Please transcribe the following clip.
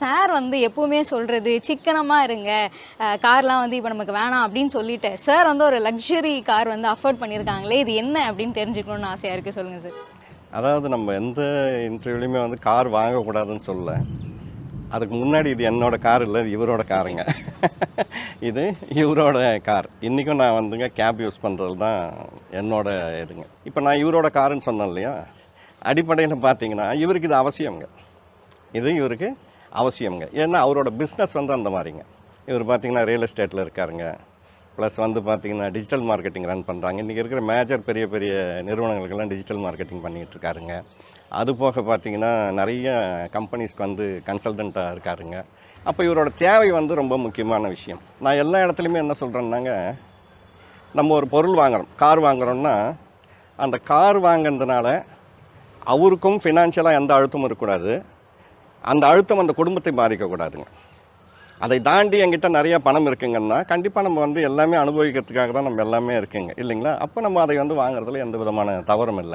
Sir வந்து எப்பவுமே சொல்றது சிக்கனமா இருங்க. கார்லாம் வந்து இப்ப நமக்கு வேணாம் அப்படின்னு சொல்லிட்டு, சார் வந்து ஒரு லக்ஸரி கார் வந்து அஃபோர்ட் பண்ணியிருக்காங்களே, இது என்ன அப்படின்னு தெரிஞ்சுக்கணும்னு ஆசையா இருக்கு. சொல்லுங்க சார். அதாவது நம்ம எந்த இன்டர்வியூலையுமே வந்து கார் வாங்கக்கூடாதுன்னு சொல்லல. அதுக்கு முன்னாடி இது என்னோட கார் இல்ல. இது இவரோட காருங்க. இது இவரோட கார். இன்றைக்கும் நான் வந்துங்க கேப் யூஸ் பண்ணுறது தான் என்னோட இதுங்க. இப்போ நான் இவரோட காருன்னு சொன்னேன் இல்லையா? அடிப்படையில் பார்த்தீங்கன்னா, இவருக்கு இது அவசியம்ங்க. இது இவருக்கு அவசியம்ங்க. ஏன்னா அவரோட பிஸ்னஸ் வந்து அந்த மாதிரிங்க. இவர் பார்த்தீங்கன்னா ரியல் எஸ்டேட்டில் இருக்காருங்க. ப்ளஸ் வந்து பார்த்தீங்கன்னா டிஜிட்டல் மார்க்கெட்டிங் ரன் பண்ணுறாங்க. இன்றைக்கி இருக்கிற மேஜர் பெரிய பெரிய நிறுவனங்களுக்கெல்லாம் டிஜிட்டல் மார்க்கெட்டிங் பண்ணிகிட்டு இருக்காருங்க. அது போக பார்த்தீங்கன்னா நிறைய கம்பெனிஸ்க்கு வந்து கன்சல்டண்ட்டாக இருக்காருங்க. அப்போ இவரோட தேவை வந்து ரொம்ப முக்கியமான விஷயம். நான் எல்லா இடத்துலையுமே என்ன சொல்கிறேன்னாங்க, நம்ம ஒரு பொருள் வாங்குகிறோம், கார் வாங்குகிறோம்னா அந்த கார் வாங்கினதுனால அவருக்கும் ஃபினான்ஷியலாக எந்த அழுத்தமும் இருக்கக்கூடாது. அந்த அழுத்தம் அந்த குடும்பத்தை பாதிக்கக்கூடாதுங்க. அதை தாண்டி என்கிட்ட நிறைய பணம் இருக்குங்கன்னா கண்டிப்பாக நம்ம வந்து எல்லாமே அனுபவிக்கிறதுக்காக தான் நம்ம எல்லாமே இருக்குங்க இல்லைங்களா? அப்போ நம்ம அதை வந்து வாங்குறதுல எந்த விதமான தவறும் இல்லைங்க.